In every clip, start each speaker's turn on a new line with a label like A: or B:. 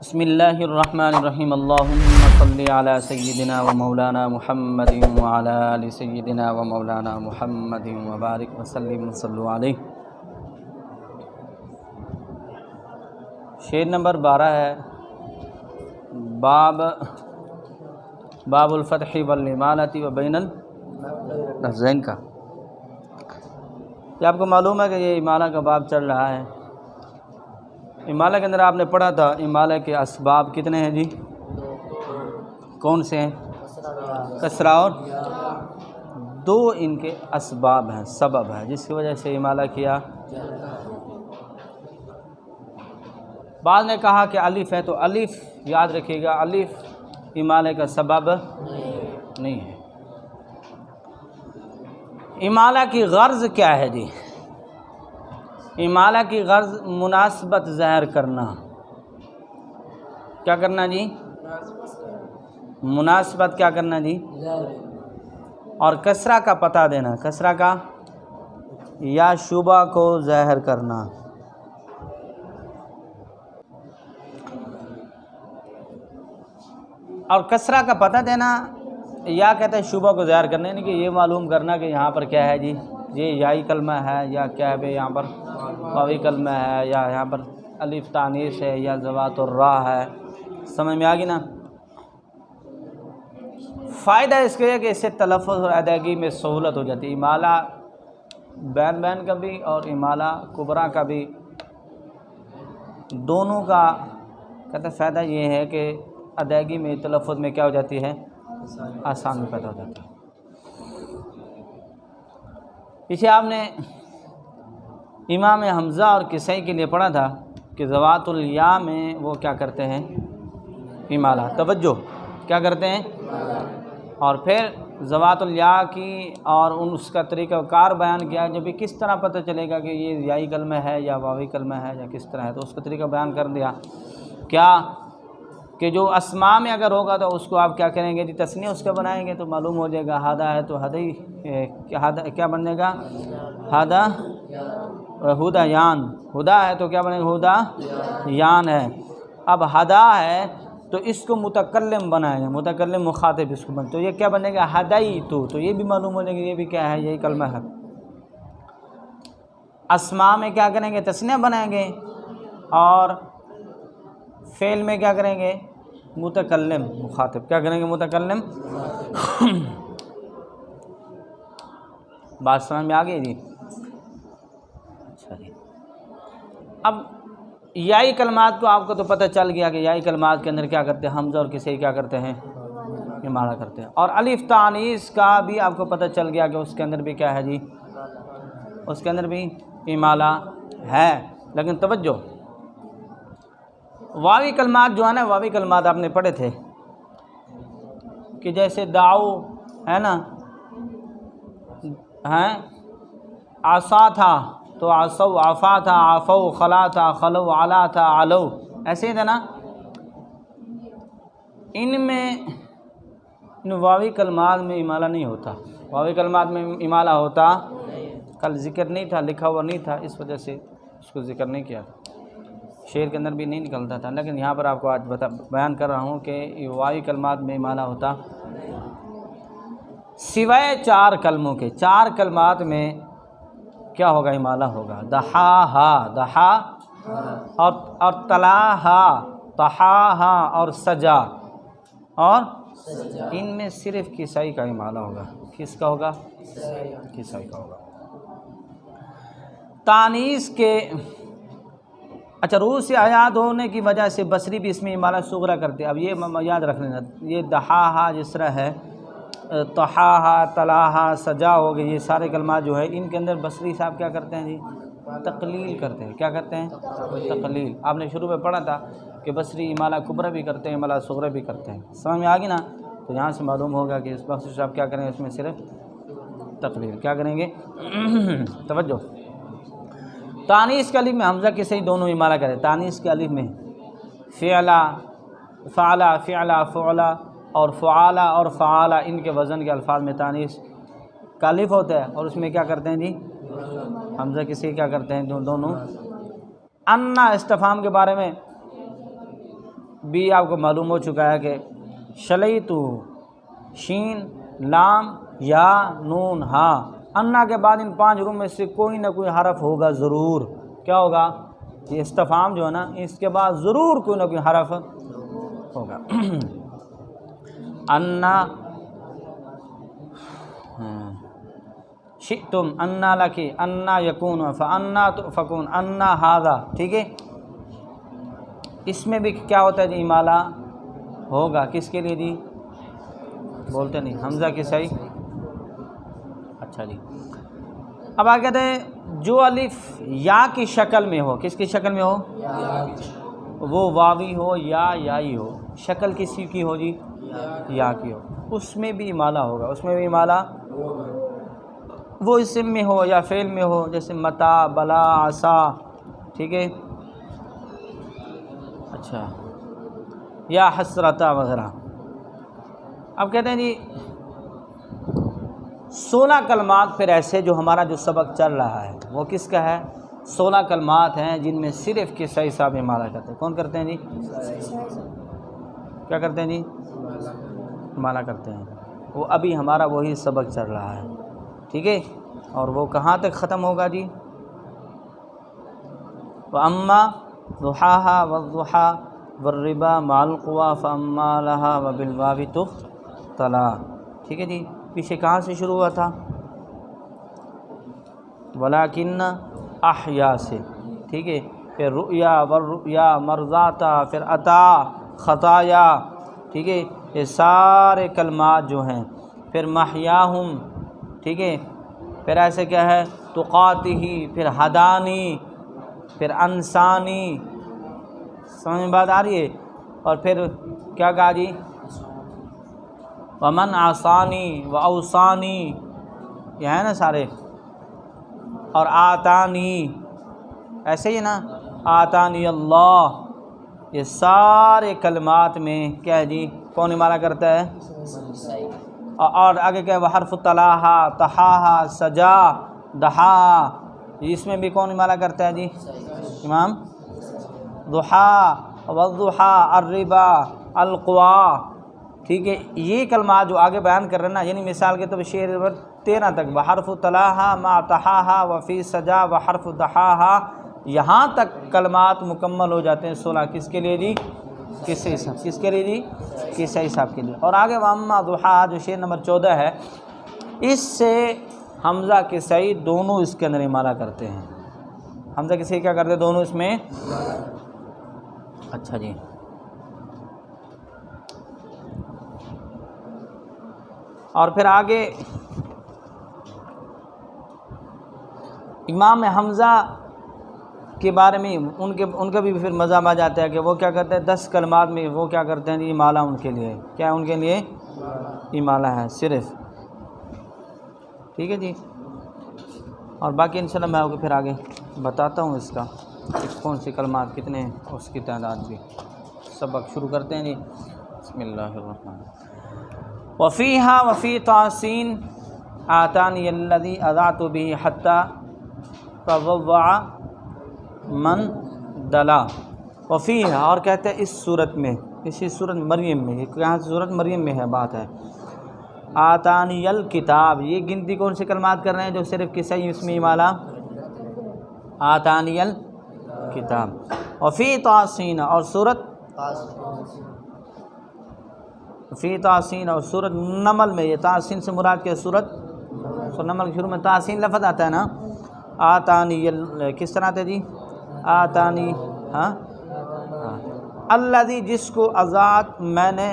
A: بسم اللہ الرحمن الرحیم اللہم صلی علی سیدنا و مولانا محمد وعلی آل سیدنا و مولانا محمد وبارک وسلم صلو علیہ۔ شعر نمبر 12 ہے باب الفتح والامالۃ و بین اللفظین کا۔ یہ آپ کو معلوم ہے کہ یہ امالہ کا باب چل رہا ہے۔ امالہ کے اندر آپ نے پڑھا تھا امالہ کے اسباب کتنے ہیں جی؟ کون سے ہیں؟ کسرہ اور دو ان کے اسباب ہیں، سبب ہے جس کی وجہ سے امالہ کیا۔ بعض نے کہا کہ الف ہے تو الف یاد رکھیے گا، الف امالہ کا سبب نہیں ہے۔ امالہ کی غرض کیا ہے جی؟ امالہ کی غرض مناسبت ظاہر کرنا۔ کیا کرنا جی؟ مناسبت کیا کرنا جی؟ اور کسرہ کا پتہ دینا، کسرہ کا یا شبہ کو ظاہر کرنا۔ اور کسرہ کا پتہ دینا یا کہتے ہیں شبہ کو ظاہر کرنا، یعنی کہ یہ معلوم کرنا کہ یہاں پر کیا ہے جی، یہ یائی کلمہ ہے یا کیا ہے، یہاں پر واوی کلمہ ہے یا یہاں پر الف تانیث ہے یا ذوات الراء ہے۔ سمجھ میں آ گئی نا؟ فائدہ اس کے ہے کہ اس سے تلفظ اور ادائیگی میں سہولت ہو جاتی ہے۔ امالہ بین کا بھی اور امالہ کبریٰ کا بھی، دونوں کا کہتے ہیں فائدہ یہ ہے کہ ادائیگی میں تلفظ میں کیا ہو جاتی ہے، آسانی پیدا ہو جاتی ہے۔ پیچھے آپ نے امام حمزہ اور کسائی کے لیے پڑھا تھا کہ ذوات الیا میں وہ کیا کرتے ہیں، امالہ۔ توجہ، کیا کرتے ہیں؟ اور پھر ذوات الیا کی اور اس کا طریقہ کار بیان کیا، جو بھی کس طرح پتہ چلے گا کہ یہ یائی کلمہ ہے یا واوی کلمہ ہے یا کس طرح ہے، تو اس کا طریقہ بیان کر دیا۔ کیا کہ جو اسماء میں اگر ہوگا تو اس کو آپ کیا کریں گے جی، تثنیہ اس کا بنائیں گے تو معلوم ہو جائے گا، ہادہ ہے تو ہدی کیا بنے گا، ہادہ ہدا یان، ہدا ہے تو کیا بنے گا، ہدا یان ہے۔ اب ہدا ہے تو اس کو متکلم بنائیں گے، متکلم مخاطب اس کو بن، تو یہ کیا بنے گا، ہدی تو یہ بھی معلوم ہو جائے گا یہ بھی کیا ہے، یہی کلمہ ہے۔ اسماء میں کیا کریں گے، تثنیہ بنائیں گے، اور فعل میں کیا کریں گے، متکلم مخاطب، کیا کریں گے، متکلم۔ بات سمجھ میں آ گئی جی؟ اچھا جی، اب یائی کلمات کو آپ کو تو پتہ چل گیا کہ یائی کلمات کے اندر کیا کرتے ہیں، حمزہ اور کسی کیا کرتے ہیں، امالہ کرتے ہیں۔ اور الف تانیث کا بھی آپ کو پتہ چل گیا کہ اس کے اندر بھی کیا ہے جی، اس کے اندر بھی امالہ ہے۔ لیکن توجہ، واوی کلمات جو ہے نا، واوی کلمات آپ نے پڑھے تھے کہ جیسے دعو ہے نا، ہیں عصا تھا تو عصو، عفا تھا عفو، خلا تھا خلو، علا تھا علو، ایسے ہی تھا نا۔ ان میں ان واوی کلمات میں امالہ نہیں ہوتا، واوی کلمات میں امالہ ہوتا، کل ذکر نہیں تھا، لکھا ہوا نہیں تھا، اس وجہ سے اس کو ذکر نہیں کیا تھا، شعر کے اندر بھی نہیں نکلتا تھا، لیکن یہاں پر آپ کو آج بیان کر رہا ہوں کہ واوی کلمات میں امالہ ہوتا سوائے 4 کلموں کے۔ 4 کلمات میں کیا ہوگا، امالہ ہوگا۔ دحاہا، دحا، اور تلاہا، تحاہا، اور سجا، اور ان میں صرف کسائی کا امالہ ہوگا۔ کس کا ہوگا، کسائی کا ہوگا۔ تانیث کے اچھا روح سے آیات ہونے کی وجہ سے بصری بھی اس میں امالہ صغرا کرتے۔ اب یہ یاد رکھ لینا، یہ دحاہا جس طرح ہے، تحاہا، تلاہا، سجا ہو گئے، یہ سارے کلمات جو ہے ان کے اندر بصری صاحب کیا کرتے ہیں جی، تقلیل کرتے ہیں۔ کیا کرتے ہیں، تقلیل۔ آپ نے شروع میں پڑھا تھا کہ بصری امالہ کبریٰ بھی کرتے ہیں، امالہ صغرا بھی کرتے ہیں، سمجھ میں آ گئی نا؟ تو یہاں سے معلوم ہوگا کہ اس بصری صاحب کیا کریں گے، اس میں صرف تقلیل کیا کریں گے۔ توجہ، تانیث کے الف میں حمزہ کے صحیح دونوں امالہ کریں۔ تانیث کے الف میں فعلا، فعلا، فعلا، فعلا، اور فعالا اور فعالا، ان کے وزن کے الفاظ میں تانیث کا الف ہوتا ہے، اور اس میں کیا کرتے ہیں جی، حمزہ کے صحیح کیا کرتے ہیں، دونوں۔ انا استفہام کے بارے میں بھی آپ کو معلوم ہو چکا ہے کہ شلیتو شین لام یا نون ہا، انا کے بعد ان 5 حروف میں سے کوئی نہ کوئی حرف ہوگا ضرور. کیا ہوگا؟ یہ استفہام جو ہے نا، اس کے بعد ضرور کوئی نہ کوئی حرف ہوگا. انا شئتم، انا لکی، انا یکون، فانا تؤفکون، انا ھذا. ٹھیک ہے، اس میں بھی کیا ہوتا ہے جی؟ امالہ ہوگا. کس کے لیے جی؟ بولتے نہیں. حمزہ کی صحیح. اچھا جی، اب آگے کہتے ہیں جو الف یا کی شکل میں ہو. کس کی شکل میں ہو؟ وہ واوی ہو یا یائی ہو. شکل کسی کی ہو جی؟ یا کی ہو. اس میں بھی امالہ ہوگا. اس میں بھی امالہ وہ اسم میں ہو یا فعل میں ہو، جیسے متا، بلا، عصا. ٹھیک ہے، اچھا، یا حسرتا وغیرہ. اب کہتے ہیں جی 16 کلمات پھر ایسے جو ہمارا جو سبق چل رہا ہے وہ کس کا ہے؟ 16 کلمات ہیں جن میں صرف قصۂ صاحب امالہ کرتے ہیں. کون کرتے ہیں جی؟ کیا کرتے ہیں جی؟ امالہ کرتے ہیں. وہ ابھی ہمارا وہی سبق چل رہا ہے. ٹھیک ہے، اور وہ کہاں تک ختم ہوگا جی؟ وَأَمَّا ضُحَاهَا وَالضُّحَىٰ وَالرِّبَا مَعَ الْقُوَىٰ فَأَمَّا لَهَا وَبِالْوَاوِ تُخْتَلَىٰ. ٹھیک ہے جی، پیچھے کہاں سے شروع ہوا تھا؟ وَلَٰكِنَّ أَحْيَا سے. ٹھیک ہے، پھر رؤیا والرؤیا مرضاتا، پھر عطا، خطایا. ٹھیک ہے، یہ سارے کلمات جو ہیں. پھر محیاہم. ٹھیک ہے، پھر ایسے کیا ہے؟ تقاتہی، پھر ہدانی، پھر انسانی. سمجھ میں بات آ رہی ہے؟ اور پھر کیا کہا جی؟ ومن عصانی و اوصانی، یہ ہے نا سارے. اور آتانی، ایسے ہی نا، آتانی اللہ. یہ سارے کلمات میں کیا ہے جی؟ کون امالہ کرتا ہے؟ اور آگے کیا ہے؟ وحرف تلاہا، تہاہا، سجا، دہا. اس میں بھی کون امالہ کرتا ہے جی؟ امام. ضحیٰ والضحیٰ، الربا، القوا. ٹھیک ہے، یہ کلمات جو آگے بیان کر رہے ہیں نا، یعنی مثال کے طور پر شعر نمبر 13 تک وحرف تلاہا مع تہاہا وفی سجا وحرف دہاہا، یہاں تک کلمات مکمل ہو جاتے ہیں 16. کس کے لیے جی؟ قصۂ صاحب. کس کے لیے جی؟ قصۂ صاحب کے لیے. اور آگے واما ضحیٰ جو شعر نمبر 14 ہے، اس سے حمزہ قصئی دونوں اس کے اندر امالہ کرتے ہیں. حمزہ قصئی کیا کرتے ہیں؟ دونوں اس میں. اچھا جی، اور پھر آگے امام حمزہ کے بارے میں ان کا بھی پھر مذہب آ جاتا ہے کہ وہ کیا کرتے ہیں؟ 10 کلمات میں وہ کیا کرتے ہیں جی؟ امالہ ان کے لیے. کیا ان کے لیے امالہ ہے صرف. ٹھیک ہے جی، اور باقی انشاءاللہ میں آپ کو پھر آگے بتاتا ہوں اس کا کون سی کلمات کتنے ہیں، اس کی تعداد بھی. سبق شروع کرتے ہیں جی. بسم اللہ الرحمن. وفیہا وفی تحسین آتانی الذی اضعت به حتی تضوع من دلا. وفیہا، اور کہتے ہیں اس صورت میں، اسی صورت مریم میں. یہاں صورت مریم میں ہے بات ہے. آتانی الکتاب، یہ گنتی کون سے کلمات کر رہے ہیں جو صرف قصۂ اس میں امالہ؟ آتانی الکتاب. وفی تحسین، اور صورت فی تحسین، اور صورت نمل میں. یہ تحسین سے مراد کیا؟ صورت نمل کے شروع میں تحسین لفظ آتا ہے نا. آتانی کس طرح آتا ہے جی؟ آتانی، ہاں، الذی، جس کو اضاعت میں نے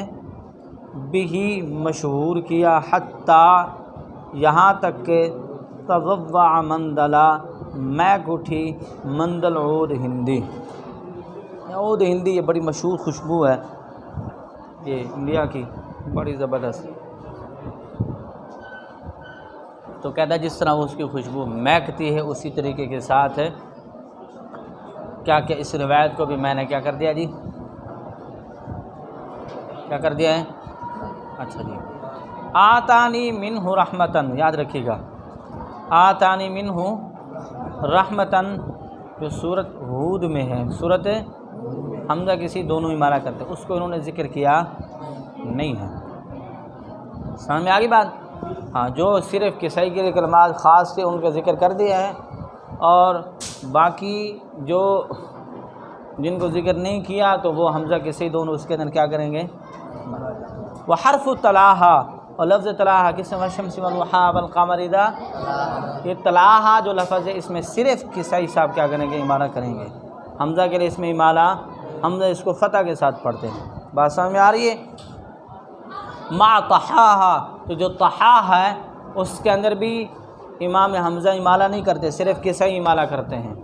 A: بھی مشہور کیا، حتی یہاں تک کہ تضوع مندلا، میک اٹھی مندل عود ہندی. عود ہندی یہ بڑی مشہور خوشبو ہے، یہ انڈیا کی بڑی زبردست. تو کہتا ہے جس طرح اس کی خوشبو مہکتی ہے اسی طریقے کے ساتھ ہے کیا کہ اس روایت کو بھی میں نے کیا کر دیا جی؟ کیا کر دیا ہے؟ اچھا جی. آتانی منہ رحمتن، یاد رکھیے گا. آتانی منہ رحمتن جو صورت ہود میں ہے، صورت حمزہ کسی دونوں امالہ کرتے ہیں، اس کو انہوں نے ذکر کیا نہیں ہے۔ سمجھ میں آگی بات؟ ہاں، جو صرف کسائی کے لیے کلمات خاص سے ان کا ذکر کر دیا ہے، اور باقی جو جن کو ذکر نہیں کیا تو وہ حمزہ کسائی دونوں اس کے اندر کیا کریں گے؟ وحرف تلاہا، اور لفظ تلاہا کس میں؟ والشمس والضحیٰ والقمر اذا، یہ تلاہا جو لفظ ہے اس میں صرف کسائی صاحب کیا کریں گے؟ امالہ کریں گے۔ حمزہ کے لیے اس میں امالہ، حمزہ اس کو فتح کے ساتھ پڑھتے ہیں۔ بات سمجھ میں آ رہی ہے؟ مع طحاہا، تو جو طحا ہے اس کے اندر بھی امام حمزہ امالہ نہیں کرتے، صرف کسائی امالہ کرتے ہیں،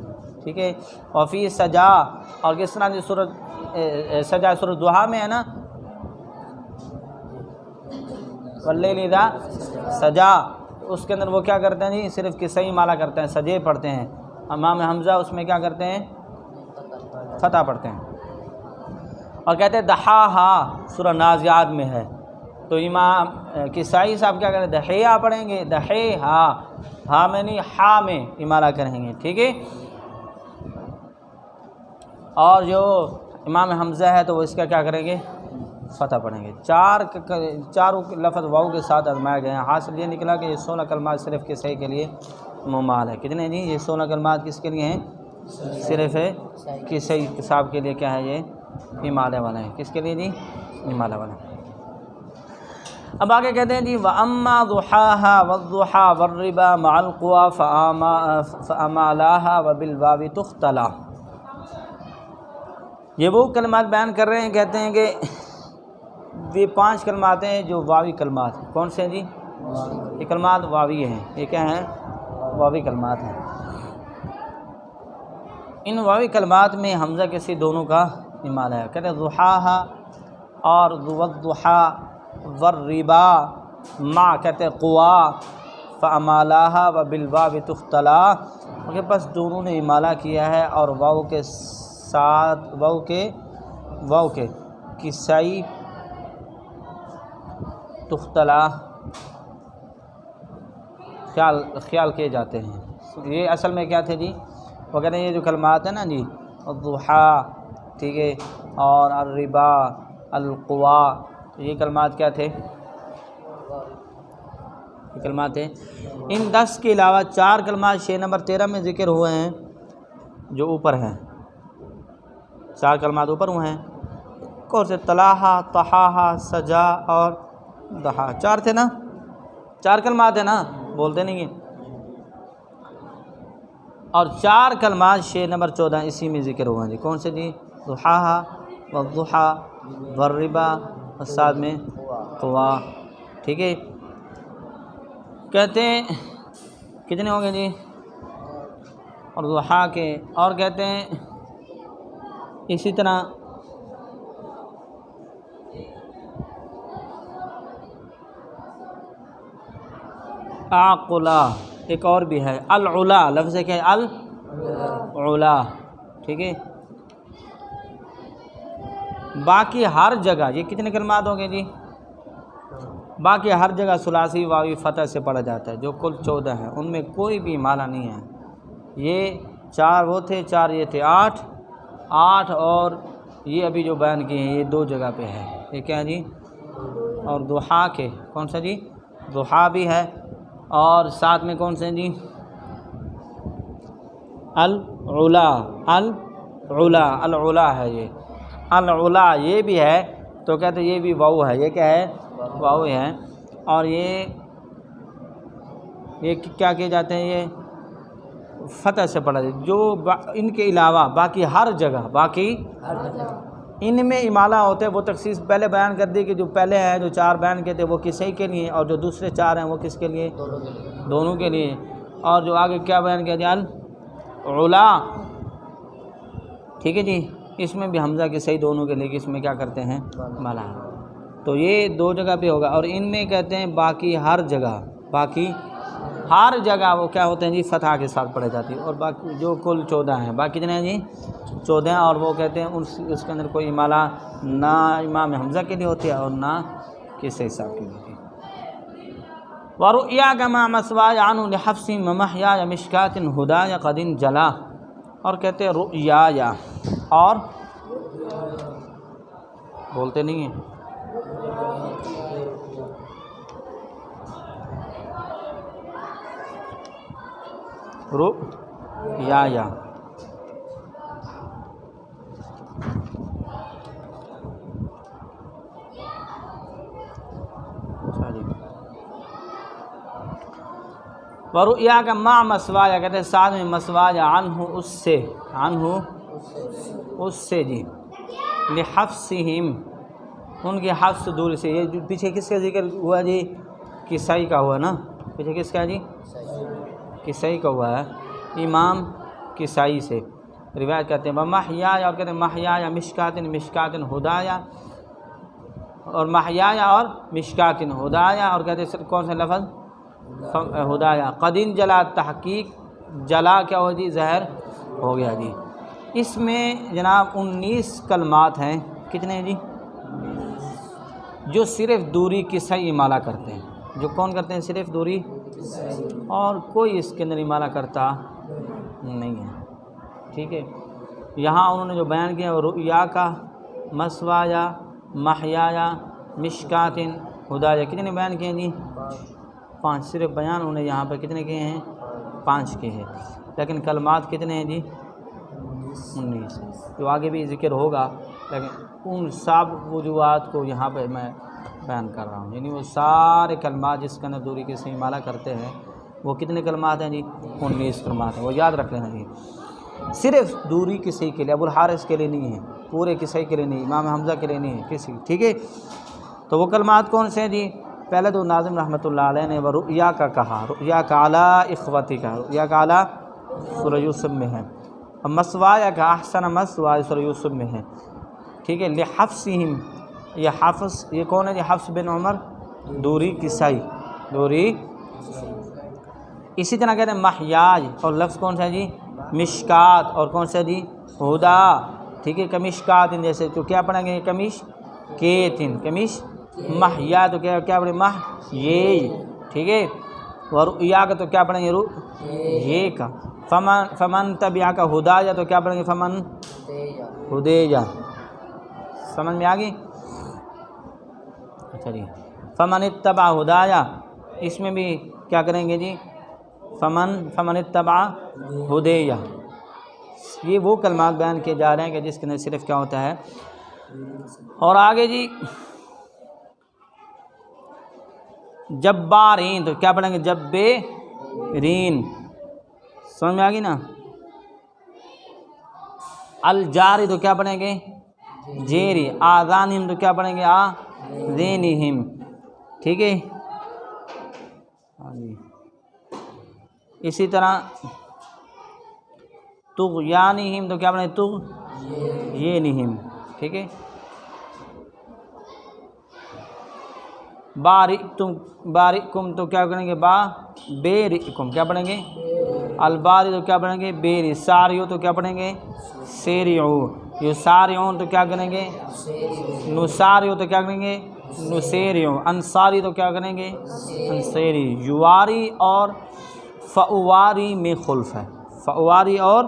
A: ٹھیک ہے۔ اور فی سجا، اور کس طرح جو سورۃ سجا سورۃ ضحیٰ میں ہے نا، واللیل اذا سجا، اس کے اندر وہ کیا کرتے ہیں جی؟ صرف کسائی امالہ کرتے ہیں، سجے پڑھتے ہیں۔ امام حمزہ اس میں کیا کرتے ہیں؟ فتح پڑھتے ہیں۔ اور کہتے ہیں دحاہا سورہ نازعات میں ہے، تو امام کسائی صاحب کیا کریں؟ دحیہ پڑھیں گے، دحیہا، ہا میں نہیں ہا میں امالہ کریں گے، ٹھیک ہے۔ اور جو امام حمزہ ہے تو وہ اس کا کیا کریں گے؟ فتح پڑھیں گے۔ چاروں لفظ واو کے ساتھ آزمائے گئے ہیں۔ حاصل یہ نکلا کہ یہ 16 کلمات صرف کسائی کے لیے ممال ہے۔ کتنے جی؟ یہ 16 کلمات کس کے لیے ہیں؟ صرف کسائی صاحب کے لیے کیا ہے؟ یہ امالہ والا ہے۔ کس کے لیے جی؟ امالہ والا۔ اب آگے کہتے ہیں جی وَأَمَّا ضُحَاهَا وَالضُّحَىٰ وَالرِّبَا مَعَ الْقُوَىٰ فَأَمَالَاهَا وَبِالْوَاوِ تُخْتَلَا۔ یہ وہ کلمات بیان کر رہے ہیں، کہتے ہیں کہ یہ 5 کلمات ہیں جو واوی کلمات ہیں۔ کون سے ہیں جی؟ یہ کلمات واوی ہیں۔ یہ کیا ہیں؟ واوی کلمات ہیں۔ ان واوی کلمات میں حمزہ کسی دونوں کا امالہ ہے۔ کہتے ہیں ضحاہا اور والضحیٰ والربا مع، کہتے ہیں قوا، فامالاہا وبالواو تختلا، ان کے پاس دونوں نے امالہ کیا ہے اور واو کے ساتھ واو کے کسائی تختلا خیال کیے جاتے ہیں۔ یہ اصل میں کیا تھے جی؟ وہ کہتے ہیں یہ جو کلمات ہیں نا جی، الضحیٰ، ٹھیک ہے، اور الربا، القوا، یہ کلمات کیا تھے؟ یہ کلمات ہیں۔ ان 10 کے علاوہ 4 کلمات 6 نمبر 13 میں ذکر ہوئے ہیں جو اوپر ہیں۔ 4 کلمات اوپر ہوئے ہیں، کون سے؟ تلاہا، طحاہا، سجا اور دحا۔ 4 تھے نا؟ 4 کلمات ہیں نا؟ بولتے نہیں ہیں۔ اور 4 کلمات 6 نمبر 14 اسی میں ذکر ہوئے ہیں جی۔ کون سے جی؟ ضحاہا والضحیٰ والربا، اور ساتھ میں قوا، ٹھیک ہے۔ کہتے ہیں کتنے ہوں گے جی؟ اور ضحیٰ کے، اور کہتے ہیں اسی طرح عقلا، ایک اور بھی ہے العلا، لفظ کیا ہے؟ العلا، ٹھیک ہے۔ باقی ہر جگہ یہ کتنے کلمات ہوں گے جی؟ باقی ہر جگہ ثلاثی واوی فتح سے پڑھا جاتا ہے، جو کل 14 ہیں، ان میں کوئی بھی امالہ نہیں ہے۔ یہ 4 وہ تھے، 4 یہ تھے، 8 اور یہ ابھی جو بیان کیے ہیں یہ 2 جگہ پہ ہے۔ یہ کیا ہے جی؟ اور ضحیٰ کے کون سا جی؟ ضحیٰ بھی ہے، اور ساتھ میں کون سے جی؟ العلا، العلا ہے یہ، العلا یہ بھی ہے، تو کہتے ہیں یہ بھی واو ہے۔ یہ کیا ہے؟ واو ہے۔ اور یہ کیا کیے جاتے ہیں؟ یہ فتح سے پڑھا جاتا ہے۔ جو ان کے علاوہ باقی ہر جگہ ان میں امالہ ہوتے ہیں، وہ تخصیص پہلے بیان کر دی کہ جو پہلے ہیں جو 4 بیان کہتے ہیں وہ کسائی کے لیے، اور جو دوسرے 4 ہیں وہ کس کے لیے؟ دونوں کے لیے۔ اور جو آگے کیا بیان کیا جائے؟ العلا، ٹھیک ہے جی۔ اس میں بھی حمزہ کسائی دونوں کے لیے اس میں کیا کرتے ہیں؟ امالہ ہے۔ تو یہ 2 جگہ پہ ہوگا، اور ان میں کہتے ہیں باقی ہر جگہ وہ کیا ہوتے ہیں جی؟ فتح کے ساتھ پڑھے جاتی ہے۔ اور باقی جو کل 14 ہیں، باقی کتنے ہیں جی؟ 14، اور وہ کہتے ہیں اس کے اندر کوئی امالہ نہ امام حمزہ کے لیے ہوتی ہے اور نہ کسائی صاحب کے لیے ہوتی ہے۔ وَرُؤْيَاكَ مَا مَسْوَايَ عَنْهُ لِحَفْصٍ وَمَحْيَايَ مِشْكَاةٍ هُدَايَ قَدٍ جَلَا، اور کہتے ہیں رُؤْيَايَ، اور بولتے نہیں ہیں. رؤیا. ورؤیا کا مع مسوایا کہتے ہیں ساتھ میں مسوایا عنہ اس سے، عنہ اس سے جی، لحفظہم ان کے حفظ دوری سے. یہ پیچھے کس کا ذکر ہوا جی؟ کسائی کا ہوا نا. پیچھے کس کا جی؟ کسائی کا ہوا ہے، امام کسائی سے روایت کرتے ہیں. محیایا اور کہتے ہیں محیایا مشکاتن مشکاتن ہدایا، اور محیایا اور مشکاتن ہدایا، اور کہتے ہیں کون سا لفظ؟ ہدایا. قدین جلا تحقیق، جلا کیا ہو جی؟ ظاہر ہو گیا جی. اس میں جناب 19 کلمات ہیں. کتنے ہیں جی؟ جو صرف دوری کسائی امالہ کرتے ہیں. جو کون کرتے ہیں؟ صرف دوری، اور کوئی اس کے اندر امالہ کرتا نہیں ہے. ٹھیک ہے. یہاں انہوں نے جو بیان کیا وہ رؤیا کا، مسوایا، محیایا، مشکاتن، ہدایا، کتنے بیان کیے جی؟ 5. صرف بیان انہوں نے یہاں پہ کتنے کیے ہیں؟ 5 کے ہیں. لیکن کلمات کتنے ہیں جی؟ 19. جو آگے بھی ذکر ہوگا، لیکن ان سب وجوہات کو یہاں پہ میں بیان کر رہا ہوں. یعنی وہ سارے کلمات جس کے اندر دوری کے سے امالہ کرتے ہیں وہ کتنے کلمات ہیں جی؟ 19 کلمات ہیں. وہ یاد رکھ لینا جی. صرف دوری کسی کے لیے، ابو الحارث کے لیے نہیں ہے، پورے کسی کے لیے نہیں، امام حمزہ کے لیے نہیں ہے، کسی. ٹھیک ہے. تو وہ کلمات کون سے ہیں جی؟ پہلے تو ناظم رحمۃ اللہ علیہ نے رؤیا کا کہا، رؤیا کا علی اخوتی کا، رؤیا کا علی سورہ یوسف میں ہے. اور مسوایا کا احسن مسوایا سورہ یوسف میں ہے. ٹھیک ہے. لحفظہم، یہ حفظ، یہ کون ہے جی؟ حفص بن عمر، دوری کسائی، دوری. اسی طرح کہتے ہیں محیاج، اور لفظ کون سا ہے جی؟ مشکات، اور کون سا جی؟ ہدا. ٹھیک ہے. کمشکات جیسے تو کیا پڑھیں گے؟ کمش کیتن، کمش. محیا تو کیا پڑھیں؟ مح یہ. ٹھیک ہے. اور رؤیا کا تو کیا پڑھیں گے؟ رو یہ کا. فمن تبع کا ہدایا تو کیا پڑھیں گے؟ فمن ہدیجا. سمجھ میں آ گئی؟ اچھا جی. فمن اتبع ہدایا، اس میں بھی کیا کریں گے جی؟ فمن اتبع ہدیہ. یہ وہ کلمات بیان کیے جا رہے ہیں کہ جس کے اندر صرف کیا ہوتا ہے. اور آگے جی جبارین تو کیا پڑھیں گے؟ جبرین. سمجھ میں آ گئی نا؟ الجاری تو کیا پڑھیں گے؟ جیری. آذانہم تو کیا پڑھیں گے؟ آذینہم. ٹھیک ہے. اسی طرح طغیانہم تو کیا پڑھیں گے؟ طغیانہم. ٹھیک ہے. بارئکم تو کیا پڑھیں گے؟ بیرئکم. کیا پڑھیں گے؟ الباری تو کیا پڑھیں گے؟ بیری. ساریو تو کیا پڑھیں گے؟ سیریعو. یسارعون تو کیا کریں گے؟ نساریو تو کیا کریں گے؟ نسیریو. انصاری تو کیا کریں گے؟ انصیری. یواری اور فواری میں خلف ہے. فواری اور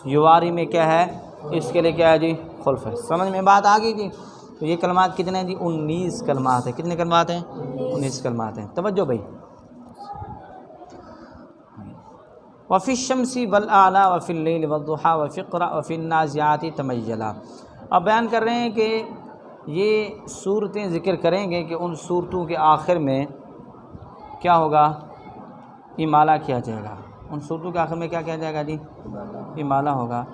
A: یواری میں کیا ہے؟ اس کے لیے کیا ہے جی؟ خلف ہے. سمجھ میں بات آ گئی جی؟ تو یہ کلمات کتنے ہیں جی؟ 19 کلمات ہیں. کتنے کلمات ہیں؟ 19 کلمات ہیں. توجہ بھائی. وفی الشمس والاعلی وفی اللیل والضحی وفی اقرأ وفی النازعات تمیلا. اب بیان کر رہے ہیں کہ یہ صورتیں ذکر کریں گے کہ ان صورتوں کے آخر میں کیا ہوگا؟ امالہ کیا جائے گا. ان صورتوں کے آخر میں کیا کیا جائے گا جی؟ امالہ ہوگا.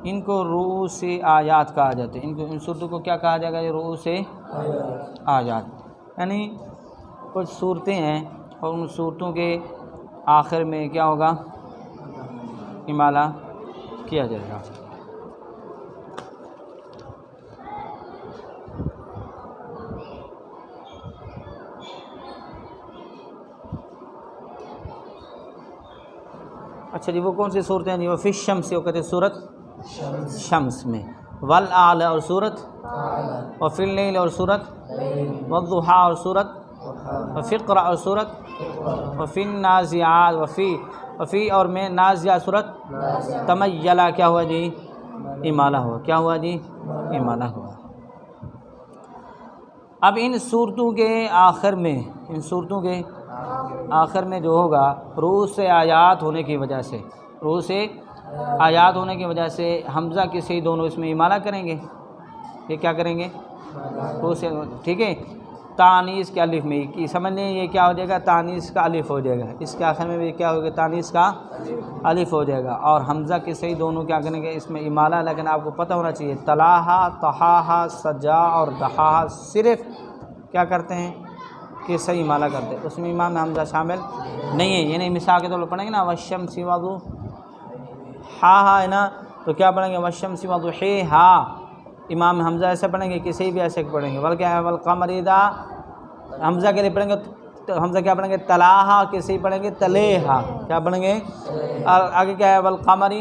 A: ان کو رؤوس آیات کہا جاتا ہے. ان صورتوں کو کیا کہا جائے گا؟ یہ رؤوس آیات. یعنی کچھ صورتیں ہیں اور ان صورتوں کے آخر میں کیا ہوگا؟ امالہ کیا جائے گا. اچھا جی. وہ کون سی صورتیں ہیں جی؟ وہ فی الشمس، وہ کہتے ہیں صورت شمس میں. والاعلی اور صورت، وفی اللیل اور صورت، والضحی اور صورت، وفی اقرأ اور صورت، وفی النازعات، وفی اور میں نازعات صورت. تمیلا کیا ہوا جی؟ امالہ ہوا. کیا ہوا جی؟ امالہ ہوا. اب ان صورتوں کے آخر میں جو ہوگا رؤوس آیات ہونے کی وجہ سے حمزہ کے صحیح دونوں اس میں امالہ کریں گے. یہ کیا کریں گے؟ ٹھیک ہے. تانیث کے الف میں کی سمجھ لیں یہ کیا ہو جائے گا؟ تانیث کا الف ہو جائے گا. اس کے آخر میں بھی کیا ہوگا؟ تانیث کا الف ہو جائے گا. اور حمزہ کے صحیح دونوں کیا کریں گے؟ اس میں امالہ. لیکن آپ کو پتہ ہونا چاہیے تلاہا، تہاہا، سجا اور دہاہا صرف کیا کرتے ہیں کہ صحیح امالہ کرتے ہیں. اس میں امام حمزہ شامل نہیں ہے. یعنی مثال کے طور پر پڑھیں گے نا والشمس وضحاہا ہے نا، تو کیا پڑھیں گے؟ والشمس وضحیہا. امام حمزہ ایسے پڑھیں گے، کسی بھی ایسے پڑھیں گے. بلکہ والقمر اذا حمزہ کے لیے پڑھیں گے تو حمزہ کیا پڑھیں گے؟ تلاہا. کسی پڑھیں گے تلیہا. کیا پڑھیں گے؟ اور آگے کیا ہے؟ والقمر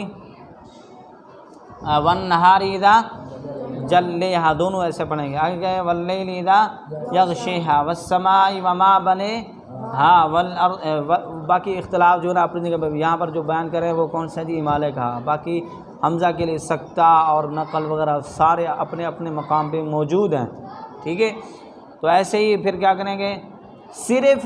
A: والنہار اذا جلیہا. دونوں ایسے پڑھیں گے. آگے کیا ہے؟ واللیل اذا یغشیہا والسماء وما بنیہا باقی اختلاف جو ہے نا اپنی جگہ یہاں پر جو بیان کرے وہ کون سا جی امالے کا. باقی حمزہ کے لیے سکتہ اور نقل وغیرہ سارے اپنے اپنے مقام پہ موجود ہیں. ٹھیک ہے. تو ایسے ہی پھر کیا کریں گے؟ صرف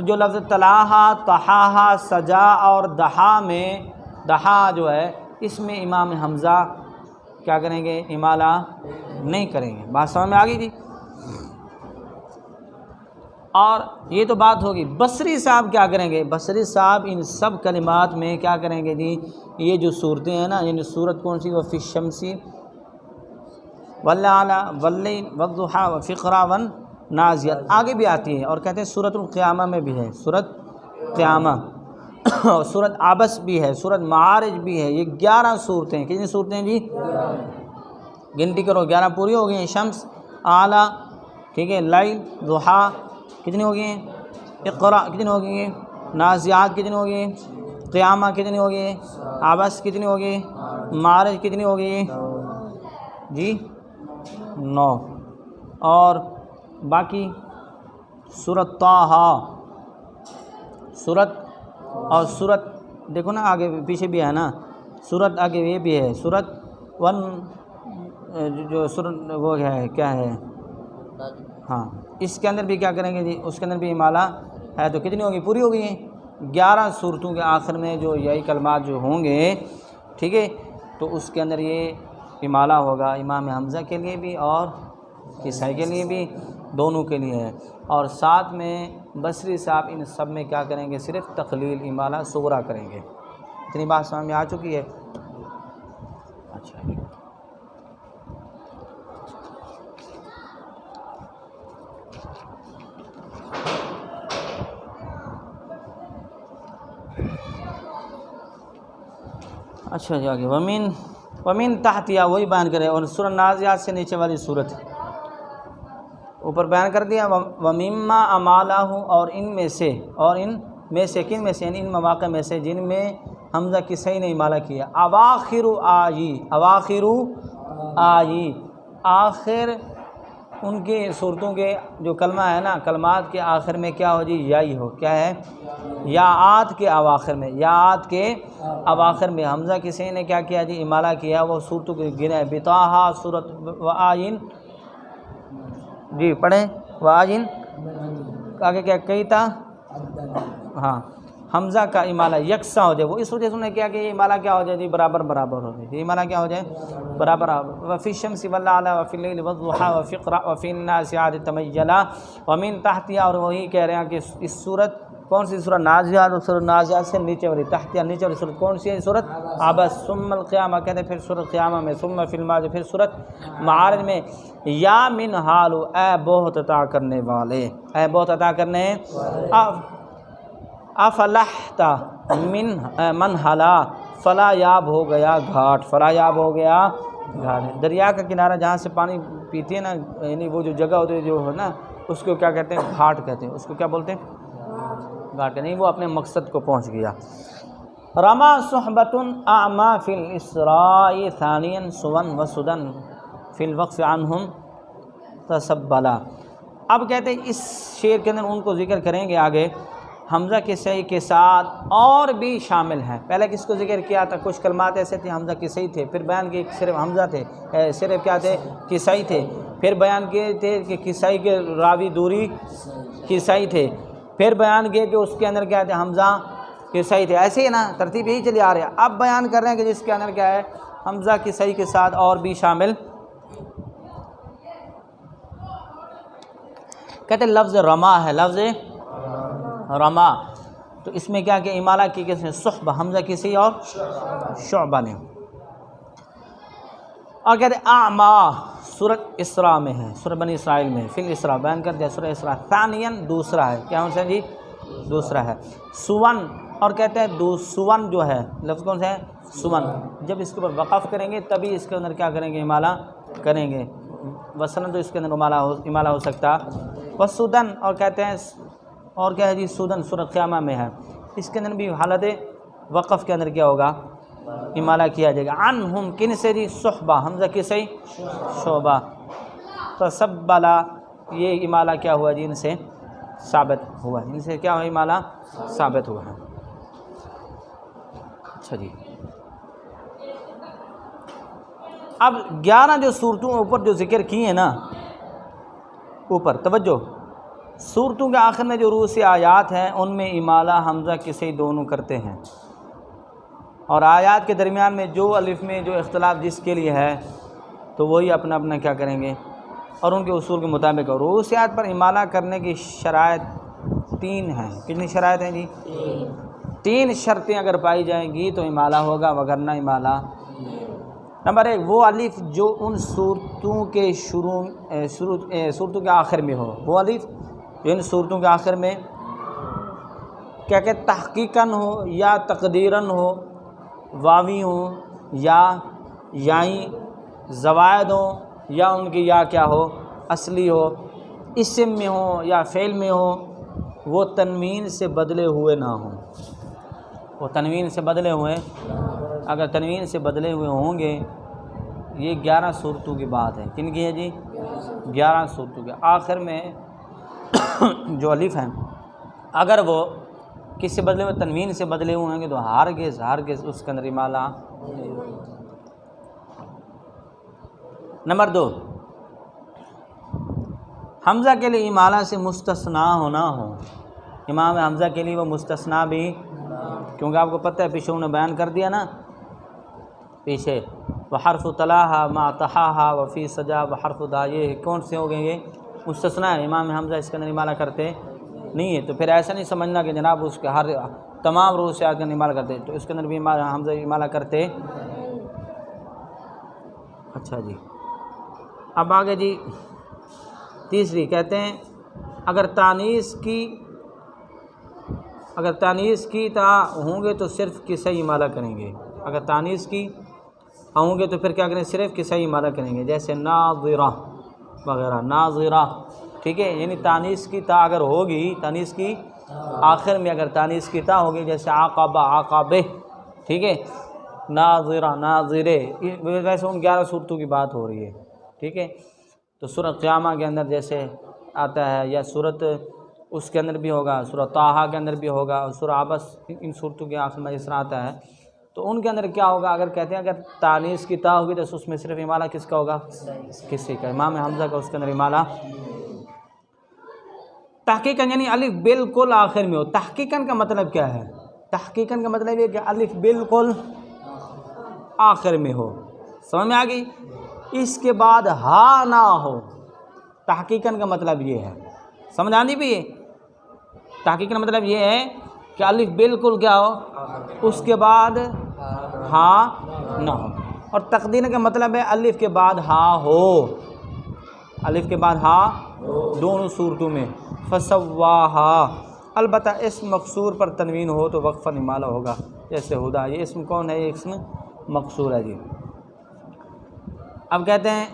A: جو لفظ تلاہا، تہاہا، سجا اور دہا جو ہے اس میں امام حمزہ کیا کریں گے؟ امالہ نہیں کریں گے. بات سمجھ میں آ گئی تھی؟ اور یہ تو بات ہوگی. بصری صاحب کیا کریں گے؟ بصری صاحب ان سب کلمات میں کیا کریں گے جی؟ یہ جو صورتیں ہیں نا، یعنی صورت کون سی؟ وفی الشمس واللیل والضحیٰ وفقرا والنازعات آگے بھی آتی ہے. اور کہتے ہیں سورۃ القیامہ میں بھی ہے، سورۃ قیامہ، سورۃ عبس بھی ہے، سورۃ معارج بھی ہے. یہ 11 صورتیں. کتنی صورتیں جی؟ گنتی کرو. 11 پوری ہو گئی ہیں. شمس، اعلیٰ، ٹھیک ہے، لیل، ضحیٰ کتنی ہو گئی ہیں؟ اقرا کتنی ہو گئی ہیں؟ نازعات کتنی ہو گئی ہیں؟ قیامہ کتنی ہو گئی ہیں؟ عبس کتنی ہو گئی ہیں؟ معارج کتنی ہو گئی ہیں جی؟ 9. اور باقی سورۃ طٰہٰ، سورت دیکھو نا آگے پیچھے بھی ہے نا. سورت آگے یہ بھی ہے، سورت جو سورت وہ ہے کیا ہے؟ ہاں اس کے اندر بھی کیا کریں گے جی؟ اس کے اندر بھی امالہ ہے. تو کتنی ہوگی؟ پوری ہو گئی ہیں. 11 صورتوں کے آخر میں جو یہی کلمات جو ہوں گے، ٹھیک ہے، تو اس کے اندر یہ امالہ ہوگا امام حمزہ کے لیے بھی اور کسائی کے لیے بھی، دونوں کے لیے ہے. اور ساتھ میں بصری صاحب ان سب میں کیا کریں گے؟ صرف تقلیل امالہ صغریٰ کریں گے. اتنی بات سمجھ میں آ چکی ہے؟ اچھا اچھا جی آگے ومن تحتیا وہی بیان کرے. اور سورہ نازعات سے نیچے والی صورت اوپر بیان کر دیا. ومما امالہ، اور ان میں سے کن میں سے؟ یعنی ان مواقع میں سے جن میں حمزہ کی صحیح نے امالہ کیا. اواخر آئی آخر ان کے صورتوں کے جو کلمہ ہے نا، کلمات کے آخر میں کیا ہو جی؟ یائی ہو. کیا ہے؟ یاءات کے اواخر میں حمزہ کی صحیح نے کیا کیا جی؟ امالہ کیا. وہ صورتوں کے گنے بطٰہٰ، سورۃ وآیین جی پڑھیں. وآیین آگے کیا کہی تھا؟ ہاں حمزہ کا امالہ یکساں ہو جائے. وہ اس وجہ سے انہوں نے کیا کہ یہ امالہ کیا ہو جائے جی؟ برابر ہو جائے. یہ امالہ کیا ہو جائے؟ برابر. وفی الشمس واللیل وفی اللیل والضحیٰ وفی النازعات تمیلا ومن تحتیا. اور وہی کہہ رہے ہیں کہ اس صورت کون سی؟ سورہ نازعات. اور سورہ نازعات سے نیچے والی تحتیا نیچے والی صورت کون سی ہے؟ سورۃ عبس. ثم القیامہ کہتے ہیں، پھر سورۃ قیامہ میں. ثم فی المعارج، پھر سورۃ معارج میں. یا من حالو، اے بہت عطا کرنے والے، اے بہت عطا کرنے. افلحت من حلا، فلا یاب ہو گیا گھاٹ. فلا یاب ہو گیا گھاٹ. دریا کا کنارہ جہاں سے پانی پیتی ہے نا، یعنی وہ جو جگہ ہوتی ہے جو ہے نا، اس کو کیا کہتے ہیں؟ گھاٹ کہتے ہیں. اس کو کیا بولتے ہیں؟ گھاٹ. نہیں وہ اپنے مقصد کو پہنچ گیا. رما صحبۃ اعما فی الاسراء ثانیا سون وسدن فی الوقف عنہم تسبلا. اب کہتے ہیں اس شعر کے اندر ان کو ذکر کریں گے آگے. حمزہ کے صحیح کے ساتھ اور بھی شامل ہیں. پہلے کس کو ذکر کیا تھا؟ کچھ کلمات ایسے تھے حمزہ کے صحیح تھے، پھر بیان کی صرف حمزہ تھے، صرف کیا تھے؟ کہ صحیح تھے. پھر بیان کیے تھے کہ کسائی کے راوی دوری کسائی تھے، پھر بیان کیے کہ اس کے اندر کیا تھے حمزہ کسائی تھے، ایسے ہی نا ترتیب یہی چلی آ رہی ہے۔ اب بیان کر رہے ہیں کہ جس کے اندر کیا ہے حمزہ کسائی کے ساتھ اور بھی شامل، کہتے ہیں لفظ رما ہے، لفظ رما، تو اس میں کیا کہ امالہ کی کس نے؟ صحبہ، حمزہ کسی اور شعبہ نے۔ اور کہتے ہیں اعما، سورۃ اسراء میں ہے، سورۃ بنی اسرائیل میں، فی الاسراء بیان کر دیا، سورۃ اسراء۔ ثانیاً دوسرا ہے، کیا ہوتا ہے جی؟ دوسرا ہے۔ سون، اور کہتے ہیں سون جو ہے لفظ کون سا ہے؟ سون، جب اس کے اوپر وقف کریں گے تبھی اس کے اندر کیا کریں گے؟ امالہ کریں گے، وصلاً تو اس کے اندر امالہ ہو سکتا۔ وسودن، اور کہتے ہیں اور کیا ہے جی؟ سودن سورۃ قیامہ میں ہے، اس کے اندر بھی حالت وقف کے اندر کیا ہوگا؟ امالہ کیا جائے گا۔ عنہم، کن سے جی؟ صحبہ، حمزہ کی صحیح شعبہ، تسبلا، یہ امالہ کیا ہوا جی؟ ان سے ثابت ہوا، ان سے کیا ہوا؟ امالہ ثابت ہوا ہے۔ اچھا جی، اب 11 جو صورتوں اوپر جو ذکر کی ہیں نا، اوپر توجہ، صورتوں کے آخر میں جو رؤوس آیات ہیں ان میں امالہ حمزہ کسی دونوں کرتے ہیں، اور آیات کے درمیان میں جو الف میں جو اختلاف جس کے لیے ہے تو وہی اپنا اپنا کیا کریں گے، اور ان کے اصول کے مطابق۔ رؤوس آیات پر امالہ کرنے کی شرائط 3 ہیں، کتنی شرائط ہیں جی؟ 3 شرطیں اگر پائی جائیں گی تو امالہ ہوگا، وگرنہ امالہ۔ نمبر 1، وہ الف جو ان صورتوں کے صورتوں کے آخر میں ہو، وہ الف جو ان صورتوں کے آخر میں کیا کہ تحقیقاً ہو یا تقدیراً ہو، واوی ہوں یا یائیں، زوائد ہوں یا ان کی یا کیا ہو؟ اصلی ہو، اسم میں ہو یا فعل میں ہو، وہ تنوین سے بدلے ہوئے نہ ہوں، وہ تنوین سے بدلے ہوئے، اگر تنوین سے بدلے ہوئے ہوں گے، یہ 11 صورتوں کی بات ہے، کن کی ہے جی؟ 11 صورتوں کے آخر میں جو الف ہیں اگر وہ کس سے بدلے ہوئے؟ تنوین سے بدلے ہوئے ہیں گے تو ہرگز اس کے اندر امالہ۔ نمبر 2، حمزہ کے لیے امالہ سے مستثنیٰ ہونا ہو، امام حمزہ کے لیے وہ مستثنیٰ بھی، کیونکہ آپ کو پتہ ہے پیچھے انہوں نے بیان کر دیا نا، پیچھے وحرف طلاحہ ما تحاہا وفی سجا وحرف دا، یہ کون سے ہو گئے؟ یہ مستثنیٰ ہے، امام حمزہ اس کے اندر امالہ کرتے نہیں ہے، تو پھر ایسا نہیں سمجھنا کہ جناب اس کے ہر تمام رؤوس آیات کے اندر امالہ کرتے، تو اس کے اندر بھی حمزہ امالہ کرتے۔ اچھا جی، اب آگے جی تیسری، کہتے ہیں اگر تانیث کی تا ہوں گے تو صرف کسائی امالہ کریں گے، اگر تانیث کی ہوں گے تو پھر کیا کریں؟ صرف کسائی امالہ کریں گے، جیسے ناظرہ وغیرہ، ناظرہ، ٹھیک ہے، یعنی تانیث کی تا اگر ہوگی، تانیث کی آخر میں اگر تانیث کی تا ہوگی، جیسے عاقبہ، عاقبہ، ٹھیک ہے، ناظرہ، ناظرے، ویسے ان 11 صورتوں کی بات ہو رہی ہے، ٹھیک ہے۔ تو سورۃ قیامہ کے اندر جیسے آتا ہے، یا سورۃ اس کے اندر بھی ہوگا، سورۃ طٰہٰ کے اندر بھی ہوگا، اور سورۃ عبس، ان صورتوں کے آخر میں اس طرح آتا ہے، تو ان کے اندر کیا ہوگا؟ اگر کہتے ہیں اگر تانیث کی تا ہوگی تو اس میں صرف امالہ کس کا ہوگا؟ کسی کا، امام حمزہ کا اس کے اندر امالہ۔ تحقیقاً یعنی الف بالکل آخر میں ہو، تحقیقاً کا مطلب کیا ہے؟ تحقیقاً کا مطلب یہ کہ الف بالکل آخر میں ہو، سمجھ میں آ گئی؟ اس کے بعد ہا نہ ہو، تحقیقاً کا مطلب یہ ہے، سمجھ آنی بھی ہے؟ تحقیقاً کا مطلب یہ ہے کہ الف بالکل کیا ہو، اس کے بعد ہا نہ ہو، اور تقدیر کا مطلب ہے الف کے بعد ہا ہو، الف کے بعد ہا دونوں صورتوں میں، فسواہا، البتہ اسم مقصور پر تنوین ہو تو وقفاً امالہ ہوگا، جیسے ہدا، یہ اسم کون ہے؟ یہ اسم مقصور ہے جی۔ اب کہتے ہیں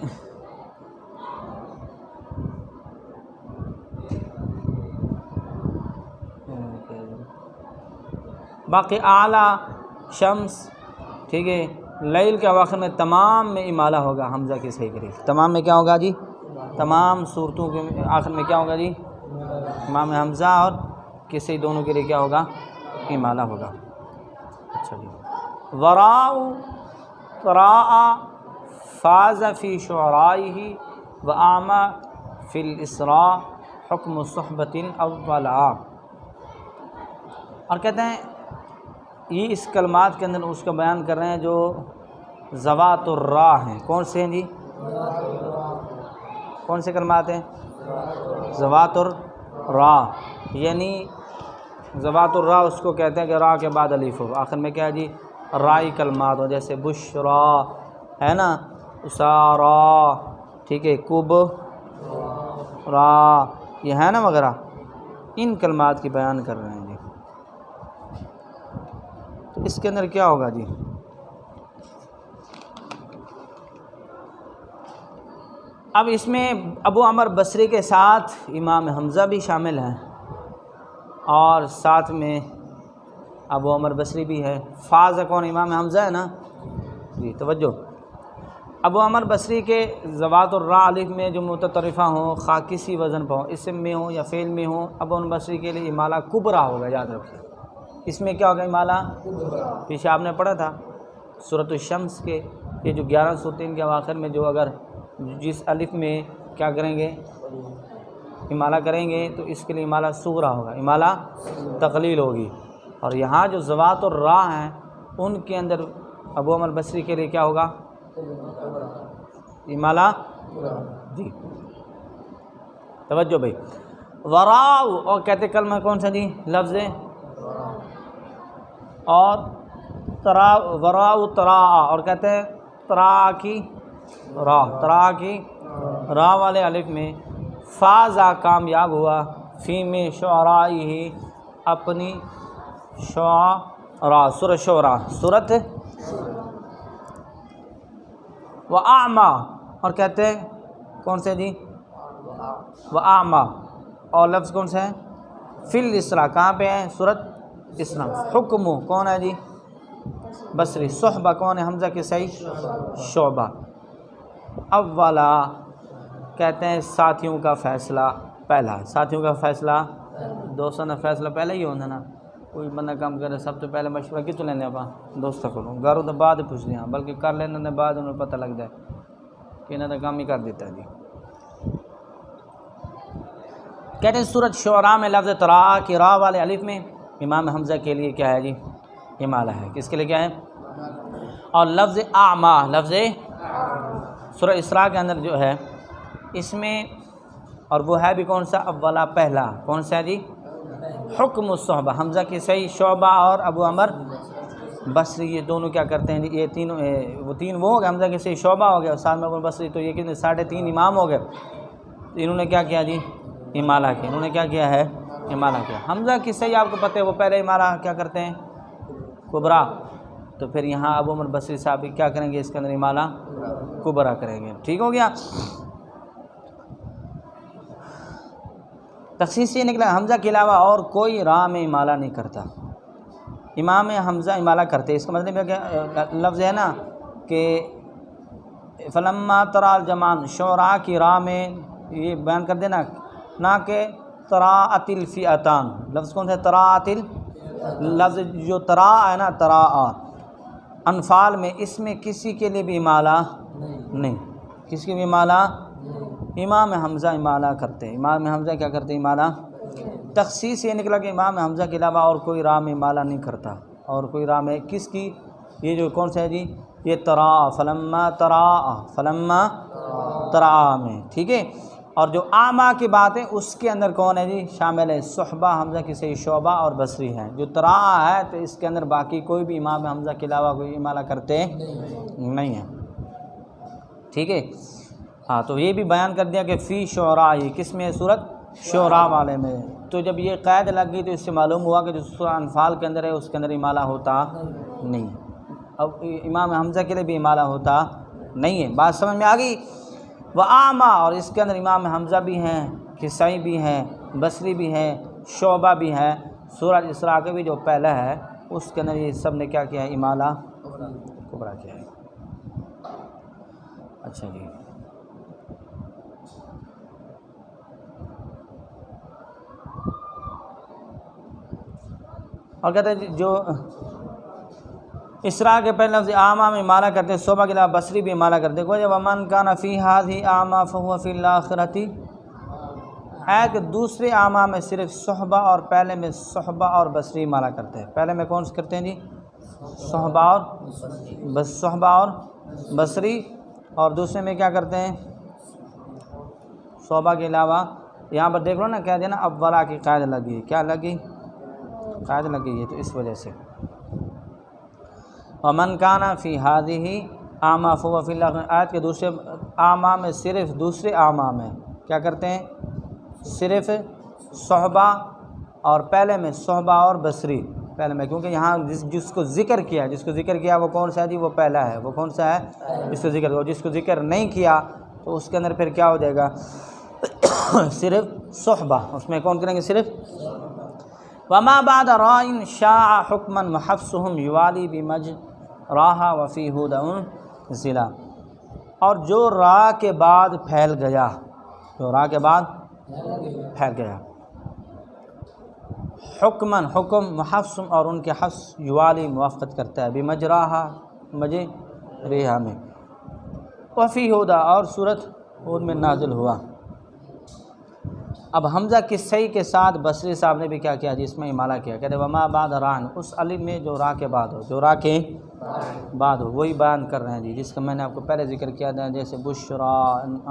A: باقی اعلیٰ، شمس، ٹھیک ہے، لیل کے اواخر میں تمام میں امالہ ہوگا حمزہ کی صحیح کری، تمام میں کیا ہوگا جی؟ تمام صورتوں کے آخر میں کیا ہوگا جی؟ امام حمزہ اور کسی دونوں کے لیے کیا ہوگا؟ امالہ ہوگا۔ اچھا جی، وراء قراء فاز فی شعرائہ وأعمى في الإسراء حكم صحبة اولا. اور کہتے ہیں یہ اس کلمات کے اندر اس کا بیان کر رہے ہیں جو ذوات الراء ہیں. کون سے ہیں جی؟ کون سے کلمات ہیں؟ ذوات الراء. یعنی ذوات الراء اس کو کہتے ہیں کہ راء کے بعد الف ہو، آخر میں کیا ہے جی؟ رائی کلمات ہو، جیسے بشرا ہے نا، اسارا، ٹھیک ہے، کب را، یہ ہے نا وغیرہ. ان کلمات کی بیان کر رہے ہیں جی. تو اس کے اندر کیا ہوگا جی؟ اب اس میں ابو عمر بصری کے ساتھ امام حمزہ بھی شامل ہیں، اور ساتھ میں ابو عمر بصری بھی ہے. فاز کون؟ امام حمزہ ہے نا جی. توجہ، ابو عمر بصری کے ذوات الراء الف میں جو متطرفہ ہوں، خواہ کسی وزن پر ہوں، اسم میں ہوں یا فعل میں ہوں، ابو عمر بصری کے لیے امالہ کبرا ہوگا. یاد رکھیے اس میں کیا ہوگا؟ امالہ پیچھے آپ نے پڑھا تھا سورۃ الشمس کے یہ جو 11 صورتیں کے اواخر میں جو اگر جس الف میں کیا کریں گے؟ امالہ کریں گے، تو اس کے لیے امالہ صغرا ہوگا، امالہ تقلیل ہوگی. اور یہاں جو ذوات الراء ہیں ان کے اندر ابو عمر بصری کے لیے کیا ہوگا؟ امالہ جی. توجہ بھائی، وراء اور کہتے کلمہ کون سا جی؟ لفظ اور ترا، وراء ترا، اور کہتے ہیں ترا کی را، ترا کی را والے الف میں فازا کامیاب ہوا، فی میں شعرائی اپنی شعراء، سورۃ شعراء، سورۃ وأعمى، اور کہتے ہیں کون سے جی؟ وأعمى. اور لفظ کون سے ہیں؟ فی الاسراء، کہاں پہ ہیں؟ سورۃ اسراء. حکم کون ہے جی؟ بصری. صحبہ کون ہے؟ حمزہ کے صحیح شعبہ. اولا کہتے ہیں ساتھیوں کا فیصلہ پہلا. ساتھیوں کا فیصلہ دوستوں نے فیصلہ پہلے ہی ہونا نا. کوئی بندہ کام کرے سب تو پہلے مشورہ کتوں لینے آپ دوستوں کو گھروں تو بعد پوچھ لیا، بلکہ کر لینے نے بعد انہیں پتہ لگ جائے کہ انہیں تو کام ہی کر دیتا ہے جی. کہتے ہیں سورۃ شعراء میں لفظ ترا کی را والے الف میں امام حمزہ کے لیے کیا ہے جی؟ امالہ ہے. کس کے لیے کیا ہے؟ اور لفظ اعمیٰ، لفظ سورہ اسراء کے اندر جو ہے اس میں، اور وہ ہے بھی کون سا؟ اولا پہلا. کون سا ہے جی؟ حکم الصحبہ. حمزہ کی صحیح شعبہ اور ابو عمر بصری یہ دونوں کیا کرتے ہیں؟ یہ تینوں وہ تین وہ ہو گئے، حمزہ کی صحیح شعبہ ہو گیا اور ساتھ میں ابو عمر بصری، تو یہ کتنے؟ 3.5 امام ہو گئے. انہوں نے کیا کیا جی؟ امالہ کیا. انہوں نے کیا کیا ہے؟ امالہ کیا. حمزہ کی صحیح آپ کو پتہ ہے وہ پہلے امالہ کیا کرتے ہیں؟ کبرا. تو پھر یہاں ابو عمر بصری صاحب کیا کریں گے؟ اس کے اندر امالہ کبرا کریں گے. ٹھیک ہو گیا. تخصیص سے یہ نکلا حمزہ کے علاوہ اور کوئی راء میں امالہ نہیں کرتا. امام حمزہ امالہ کرتے. اس کا مطلب ہے کہ لفظ ہے نا کہ فلما ترا الجمان، شعراء کی راء میں یہ بیان کر دینا، نہ کہ تراءت الفئتان. لفظ کون سا؟ تراءت. لفظ جو ترا ہے نا، تراء انفال میں، اس میں کسی کے لیے بھی امالہ نہیں. کس کے بھی امالہ؟ امام حمزہ امالہ کرتے. امام حمزہ کیا کرتے؟ امالہ. تخصیص یہ نکلا کہ امام حمزہ کے علاوہ اور کوئی راء میں امالہ نہیں کرتا. اور کوئی راء میں کس کی؟ یہ جو کون سا ہے جی؟ یہ ترا، فلما ترا، فلما ترا میں. ٹھیک ہے. اور جو اعمیٰ کی بات ہے اس کے اندر کون ہے جی؟ شامل ہے صحبہ، حمزہ کی صحیح شعبہ اور بصری ہیں. جو ترا ہے تو اس کے اندر باقی کوئی بھی امام حمزہ کے علاوہ کوئی امالہ کرتے نہیں ہیں. ٹھیک ہے. ہاں تو یہ بھی بیان کر دیا کہ فی شعراء، کس میں؟ سورۃ شعراء والے میں. تو جب یہ قید لگ گئی تو اس سے معلوم ہوا کہ جو سورہ انفال کے اندر ہے اس کے اندر امالہ ہوتا نہیں. اب امام حمزہ کے لیے بھی امالہ ہوتا نہیں ہے. بات سمجھ میں آ گئی؟ وأعمى، اور اس کے اندر امام حمزہ بھی ہیں، کسائی بھی ہیں، بصری بھی ہیں، شعبہ بھی ہے. سورہ اسراء کے بھی جو پہلا ہے اس کے اندر یہ سب نے کیا کیا ہے؟ امالہ کبرا کیا ہے. اچھا جی. اور کہتے ہیں جو اسراء کے پہلے لفظ اعمیٰ میں امالہ کرتے ہیں، صحبہ کے علاوہ بصری بھی امالہ کرتے ہیں۔ کوئی ومن کان فی ہذہ اعمیٰ فہو فی الآخرۃ، ہے کہ دوسرے اعمیٰ میں صرف صحبہ اور پہلے میں صحبہ اور بصری امالہ کرتے ہیں۔ پہلے میں کون سے کرتے ہیں جی؟ صحبہ اور بصری، اور دوسرے میں کیا کرتے ہیں؟ صحبہ کے علاوہ۔ یہاں پر دیکھ لو نا، کہہ دینا اولا کی قاعدہ لگی، کیا لگی؟ قاعدہ لگی ہے، تو اس وجہ سے ومن کان فی ہذہ اعمیٰ فہو فی الآخرۃ، آیت کے دوسرے اعمیٰ میں صرف دوسرے اعمیٰ میں کیا کرتے ہیں؟ صرف صحبہ، اور پہلے میں صحبہ اور بصری پہلے میں، کیونکہ یہاں جس کو ذکر کیا وہ کون سا ہے جی؟ وہ پہلا ہے۔ وہ کون سا ہے؟ جس کو ذکر، اور جس کو ذکر نہیں کیا تو اس کے اندر پھر کیا ہو جائے گا؟ صرف صحبہ، اس میں کون کریں گے؟ صرف۔ وما بعد رائن شاع حکما وحفظهم یوالی بمجراہا وفی ہدى ضلع، اور جو راہ کے بعد پھیل گیا، حکمن حکم، محفظ اور ان کے حفظ، یوالی موافقت کرتا ہے، بمجراہا مجریہا میں، وفی ہدى اور سورۃ ہود میں نازل ہوا۔ اب حمزہ کسائی کے ساتھ بصری صاحب نے بھی کیا کیا جی؟ اس میں امالہ کیا، کہتے وما بعد ران، اس الف میں جو را کے بعد ہو، وہی بیان کر رہے ہیں جی، جس کا میں نے آپ کو پہلے ذکر کیا تھا، جیسے بشرا،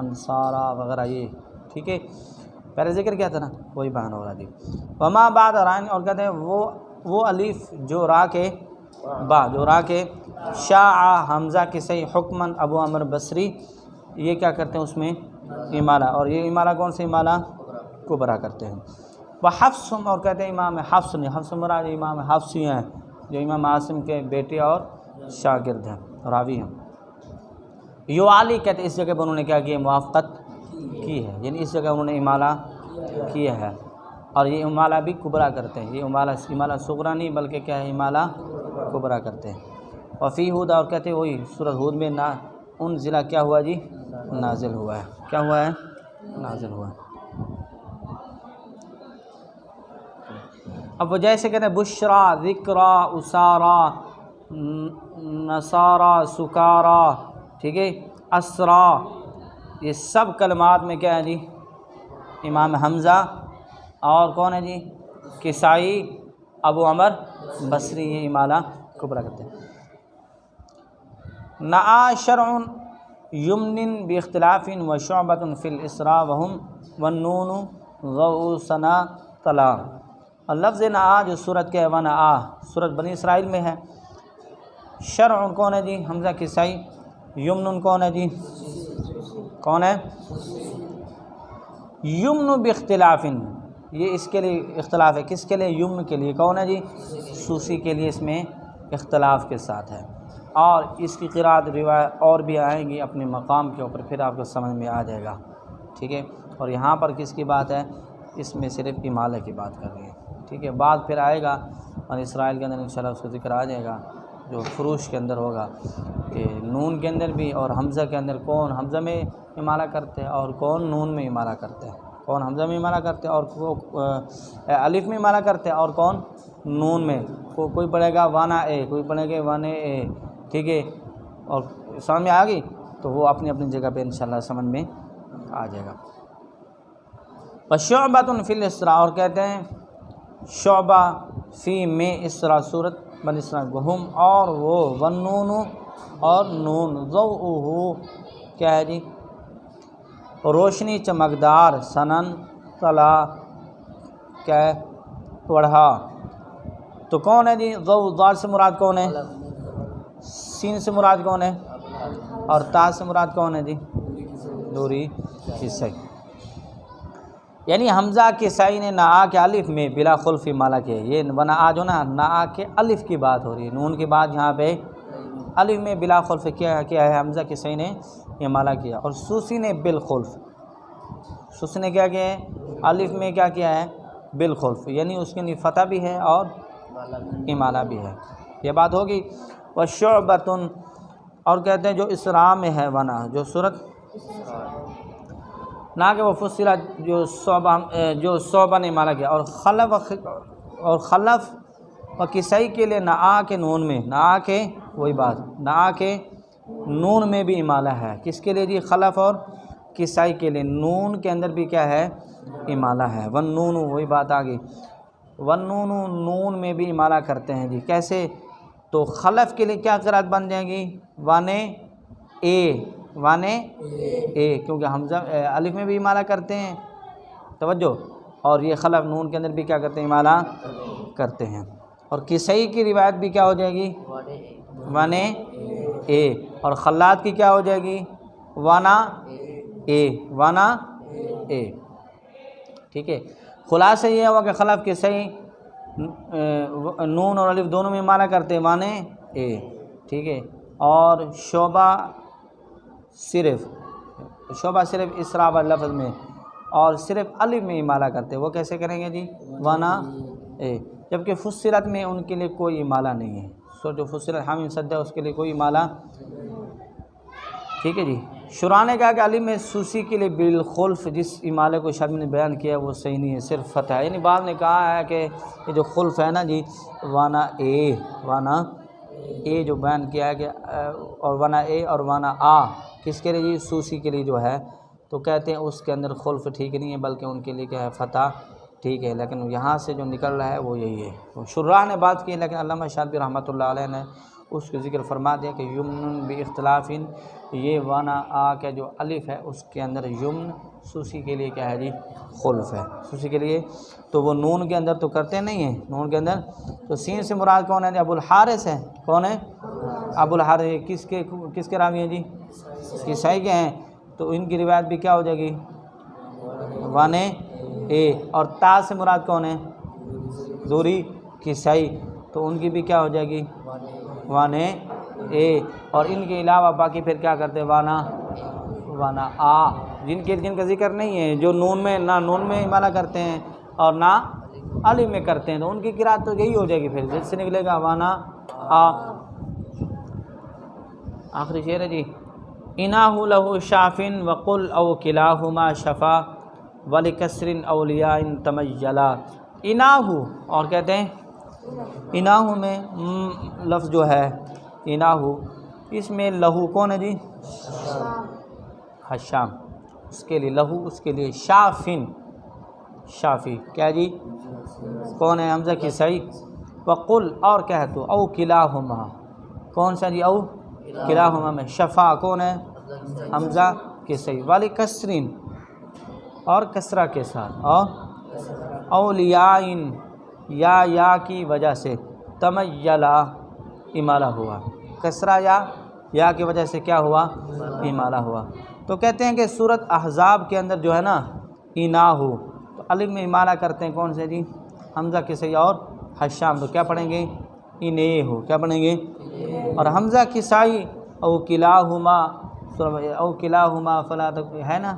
A: انصارا وغیرہ، یہ ٹھیک ہے، پہلے ذکر کیا تھا نا، وہی بیان ہو رہا جی۔ وما بعد ران، اور کہتے ہیں وہ الف جو را کے شاع، حمزہ کسائی، حکمن ابو عمر بصری، یہ کیا کرتے ہیں اس میں؟ امالہ، اور یہ امالہ کون سے؟ امالہ کبرا کرتے ہیں۔ وحفظ، اور کہتے ہیں امام حفظ نے، حفظ مراد امام حفظ ہی ہیں جو امام عاصم کے بیٹے اور شاگرد ہیں، راوی ہیں۔ یوالی کہتے ہیں اس جگہ پر انہوں نے کیا کیا؟ موافقت کی ہے، یعنی اس جگہ انہوں نے امالہ کیا ہے، اور یہ امالہ بھی کبرا کرتے ہیں، یہ امالہ صغرا نہیں بلکہ کیا ہے؟ امالہ کبرا کرتے ہیں۔ وفی ہدى، اور کہتے ہیں وہی سورۃ ہود میں ان ضلع کیا ہوا جی؟ نازل ہوا ہے۔ کیا ہوا ہے؟ نازل ہوا ہے۔ اب وہ جیسے کہتے ہیں بشرا، ذکرا، اسارا، نصارا، سکارا، ٹھیک ہے، اسرا، یہ سب کلمات میں کیا ہے جی؟ امام حمزہ اور کون ہے جی؟ کسائی، ابو عمر بصری، یہ امالہ کبرا کرتے ہیں۔ نعا شرع یمن باختلاف وشعبۃ فی الاسراء وہم والنون ضوء ثنا طلا، اور لفظ نعا جو صورت کے ونعا صورت بنی اسرائیل میں ہے، شرع کون ہے جی؟ حمزہ کسائی، یمن کون ہے جی؟ کون ہے؟ یمن باختلاف، یہ اس کے لیے اختلاف ہے، کس کے لیے؟ یمن کے لیے، کون ہے جی؟ سوسی کے لیے، اس میں اختلاف کے ساتھ ہے، اور اس کی قرأت روایت اور بھی آئیں گی اپنے مقام کے اوپر، پھر آپ کو سمجھ میں آ جائے گا، ٹھیک ہے۔ اور یہاں پر کس کی بات ہے؟ اس میں صرف امالہ کی بات کر رہی ہے، ٹھیک ہے۔ بعد پھر آئے گا اور اسرائیل کے اندر انشاءاللہ اس کا ذکر آ جائے گا، جو فروش کے اندر ہوگا کہ نون کے اندر بھی اور حمزہ کے اندر کون حمزہ میں امالہ کرتے ہیں اور کون نون میں امالہ کرتے ہیں، کون حمزہ میں امالہ کرتے ہیں اور الف میں امالہ کرتے ہیں، اور کون نون میں، کوئی پڑھے گا وانا اے، کوئی پڑھے گا وانے اے، ٹھیک ہے، اور سمجھ میں آ گئی تو وہ اپنی اپنی جگہ پہ انشاءاللہ سمجھ میں آ جائے گا۔ وشعبۃ فی الاسراء، اور کہتے ہیں شعبہ فی میں اسراء صورت بنی اسرائیل، وہم اور وہ، والنون اور نون، ضوءہ کیا ہے جی؟ روشنی، چمکدار، سنن طلا کیا ہے؟ پڑھا، تو کون ہے جی؟ ضوء، ضاد سے مراد کون ہے؟ سین سے مراد کون ہے؟ اور تا سے مراد کون ہے جی؟ نوری کسائی، یعنی حمزہ کسائی نے نعا کے الف میں بلا خلف امالہ کیا، یہ ونعا جو نا نعا کے الف کی بات ہو رہی ہے، نون کے بعد یہاں پہ الف میں بلا خلف کیا ہے؟ حمزہ کسائی نے امالہ کیا، اور سوسی نے بالخلف، سوسی نے کیا ہے؟ الف میں کیا کیا ہے؟ بالخلف، یعنی اس کے لیے فتح بھی ہے اور امالہ بھی ہے، یہ بات ہوگی۔ وشعبۃ، اور کہتے ہیں جو اسراء میں ہے ونا، جو صورت نہ کہ وہ فصلت جو صعبہ نے امالہ کیا، اور خلف اور کسائی کے لیے نہ آ کے نون میں، نہ آ کے وہی بات، نہ آ کے نون میں بھی امالہ ہے. کس کے لیے جی؟ خلف اور کسائی کے لیے نون کے اندر بھی کیا ہے؟ امالہ ہے. والنون وہی بات آ گئی، والنون نون میں بھی امالہ کرتے ہیں جی. کیسے؟ تو خلف کے لیے کیا قرات بن جائے گی؟ وانے اے، وانے اے، کیونکہ حمزہ الف میں بھی امالہ کرتے ہیں، توجہ، اور یہ خلف نون کے اندر بھی کیا کرتے ہیں؟ امالہ کرتے ہیں. اور کسائی کی روایت بھی کیا ہو جائے گی؟ وانے اے. اور خلات کی کیا ہو جائے گی؟ وانا اے، وانا اے. ٹھیک ہے. خلاصہ یہ ہوا کہ خلف کسائی نون اور الف دونوں میں امالہ کرتے ہیں، وانے اے. ٹھیک ہے. اور شعبہ صرف اسراب لفظ میں اور صرف الف میں امالہ کرتے ہیں. وہ کیسے کریں گے جی؟ وانا اے. جبکہ فصلت میں ان کے لیے کوئی امالہ نہیں ہے. سو جو فصلت حامیم سجدہ اس کے لیے کوئی امالہ. ٹھیک ہے جی. شراح نے کہا کہ الف میں سوسی کے لیے بالخلف جس امالے کو شرم نے بیان کیا وہ صحیح نہیں ہے، صرف فتح ہے. یعنی بعض نے کہا ہے کہ یہ جو خلف ہے نا جی، وانا اے، وانا اے جو بیان کیا ہے کہ اور وانا اے اور وانا آ کس کے لیے جی؟ سوسی کے لیے جو ہے، تو کہتے ہیں اس کے اندر خلف ٹھیک نہیں ہے، بلکہ ان کے لیے کیا ہے؟ فتح ٹھیک ہے. لیکن یہاں سے جو نکل رہا ہے وہ یہی ہے. شراح نے بات کی، لیکن علامہ شاطبی رحمۃ اللہ علیہ نے اس کو ذکر فرما دیا کہ یمن باختلاف، یہ وانا آ کے جو الف ہے اس کے اندر یمن سوسی کے لیے کیا ہے جی؟ خلف ہے. سوسی کے لیے تو وہ نون کے اندر تو کرتے نہیں ہیں، نون کے اندر تو سین سے مراد کون ہے جی؟ ابو الحارث ہے. کون ہے؟ ابو الحارث. کس کے راوی ہیں جی؟ کسائی کے ہیں. تو ان کی روایت بھی کیا ہو جائے گی؟ وانے اے. اور تا سے مراد کون ہے؟ زوری کسائی. تو ان کی بھی کیا ہو جائے گی؟ وانے اے. اور ان کے علاوہ باقی پھر کیا کرتے ہیں؟ وانا آ. جن کا ذکر نہیں ہے، جو نون میں، نہ نون میں امالہ کرتے ہیں اور نہ الف میں کرتے ہیں، تو ان کی قرات تو یہی ہو جائے گی. پھر جس سے نکلے گا وانا آ. آخری شعر ہے جی. اناہ لہ شافن وقل او کلاہما شفا ولکسر اولیاء تمیلا. اناہ، اور کہتے ہیں اناہ میں لفظ جو ہے اناہ، اس میں لہو کون ہے جی؟ حشام. اس کے لیے لہو، اس کے لیے شافن، شافی کیا جی؟ کون ہے؟ حمزہ کسائی. وقل، اور کہہ تو او کلاہما، کون سا جی؟ او کلاہما میں شفا کون ہے؟ حمزہ کسائی. والی کسرین، اور کسرہ کے ساتھ، اور اولیاء یا کی وجہ سے تمیلا امالہ ہوا. کسرہ یا کی وجہ سے کیا ہوا؟ امالہ ہوا. تو کہتے ہیں کہ سورۃ احزاب کے اندر جو ہے نا اناہو، تو الف میں امالہ کرتے ہیں کون سے جی؟ حمزہ کسائی اور حشام. تو کیا پڑھیں گے؟ انے ہو. کیا پڑھیں گے؟ اور حمزہ کسائی او کلاہما، او کلاہما فلا ہے نا،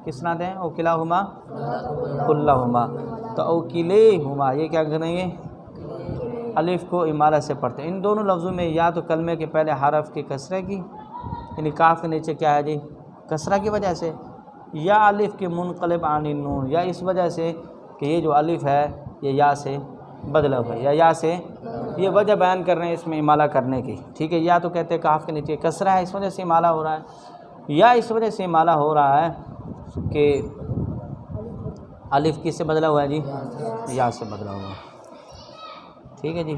A: کس نات ہے؟ او کلاہما کلہما. تو او کلیہما یہ کیا کریں گے؟ الف کو امالہ سے پڑھتے ہیں. ان دونوں لفظوں میں یا تو کلمے کے پہلے حرف کے کسرے کی، یعنی کاف کے نیچے کیا ہے جی؟ کسرہ کی وجہ سے، یا الف کے منقلب عن النون، یا اس وجہ سے کہ یہ جو الف ہے یہ یا سے بدلا ہوا ہے، یا سے یہ وجہ بیان کر رہے ہیں اس میں امالہ کرنے کی. ٹھیک ہے. یا تو کہتے ہیں کاف کے نیچے کسرہ ہے اس وجہ سے امالہ ہو رہا ہے، یا اس وجہ سے امالہ ہو رہا ہے کہ الف کس سے بدلا ہوا ہے جی؟ یا سے بدلا ہوا ہے. ٹھیک ہے جی.